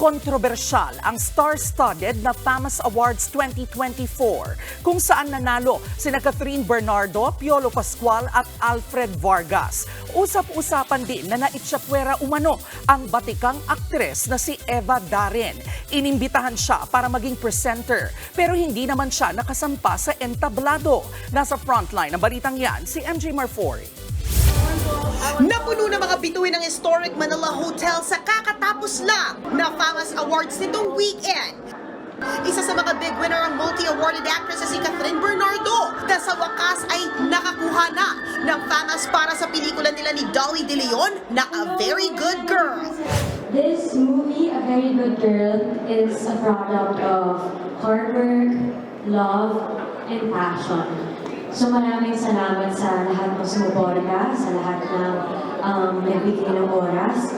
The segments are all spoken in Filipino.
Kontrobersyal ang star-studded na FAMAS Awards 2024 kung saan nanalo sina Catherine Bernardo, Piolo Pascual at Alfred Vargas. Usap-usapan din na naitsapwera umano ang batikang aktres na si Eva Darren. Inimbitahan siya para maging presenter pero hindi naman siya nakasampa sa entablado. Nasa frontline ng balitang yan si MJ Marfori. Napuno ng mga bituin ng historic Manila Hotel sa kakatapos lang na FAMAS Awards nitong weekend. Isa sa mga big winner ang multi-awarded actress na si Catherine Bernardo na sa wakas ay nakakuha na ng FAMAS para sa pelikula nila ni Dolly De Leon na A Very Good Girl. This movie, A Very Good Girl, is a product of hard work, love, and passion. So maraming salamat sa lahat ng sumuporta, sa lahat ng nagbigay ng oras,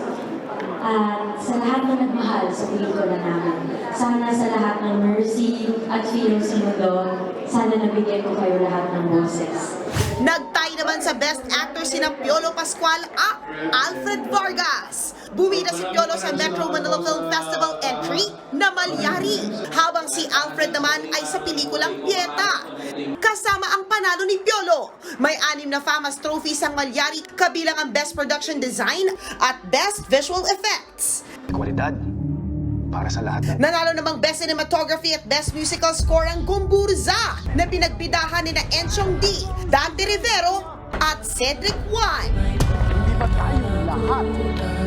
at sa lahat ng nagmahal sa pelikula namin. Sana sa lahat ng mercy at feeling sa mundo, sana nabigyan ko kayo lahat ng boses. Nagtay naman sa Best Actor sina Piolo Pascual at Alfred Vargas. Bumida si Piolo sa Metro Manila Film Festival entry na Malyari, habang si Alfred naman ay sa pelikulang Pieta. Kasama ang panalo ni Piolo. May 6 na FAMAS trophies ang Malyari, kabilang ang Best Production Design at Best Visual Effects. Kwalidad para sa lahat. Nanalo namang Best Cinematography at Best Musical Score ang Gumburza na pinagbidahan ni na Enchong D, Dante Rivero at Cedric Juan. Hindi ba tayong lahat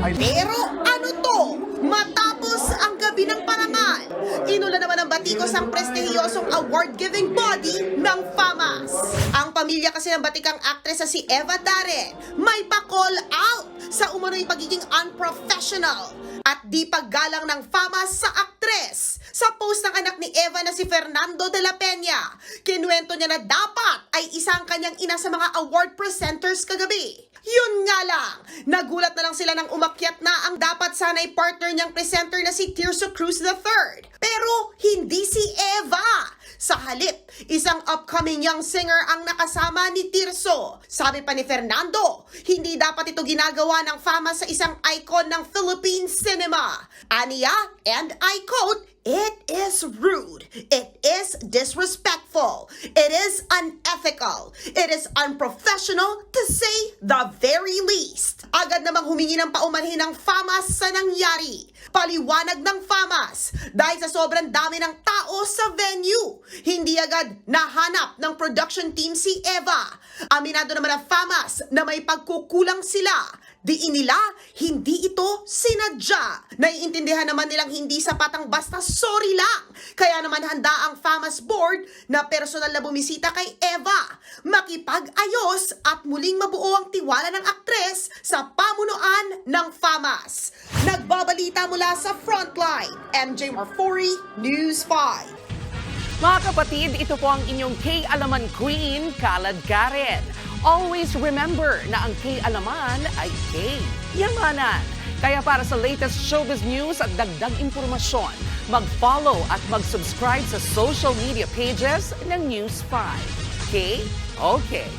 ay... Pero ano to? Matapos ang gabi ng parangal, inula naman ng batikos ang prestihiyosong award-giving body ng FAMAS. Ang pamilya kasi ng batikang aktres na si Eva Darren may pa-call out sa umano'y pagiging unprofessional at di paggalang ng FAMAS sa aktres. Sa post ng anak ni Eva na si Fernando de la Peña, kinuwento niya na dapat ay isang kanyang ina sa mga award presenters kagabi. Yun nga lang, nagulat na lang sila nang umakyat na ang dapat sana'y partner niyang presenter na si Tirso Cruz III. Pero hindi si Eva. Sa halip, isang upcoming young singer ang nakasama ni Tirso. Sabi pa ni Fernando, hindi dapat ito ginagawa ng FAMAS sa isang icon ng Philippine cinema. Aniya, and I quote, "It is rude. It is disrespectful. It is unethical. It is unprofessional to say the very least." Agad namang humingi ng paumanhin ng FAMAS sa nangyari. Paliwanag ng FAMAS, dahil sa sobrang dami ng tao sa venue, hindi agad nahanap ng production team si Eva. Aminado naman ang FAMAS na may pagkukulang sila. Diin nila, hindi ito sinadya. Naiintindihan naman nilang hindi sapat ang basta sorry lang. Kaya naman handa ang FAMAS board na personal na bumisita kay Eva, makipag-ayos at muling mabuo ang tiwala ng aktres sa pamunuan ng FAMAS. Nagbabalita mula sa Frontline, MJ Marfori, News 5. Mga kapatid, ito po ang inyong K-Alaman Queen, Kalad Karen. Always remember na ang K-Alaman ay K-Yamanan. Kaya para sa latest showbiz news at dagdag impormasyon, mag-follow at mag-subscribe sa social media pages ng News 5. K? Okay.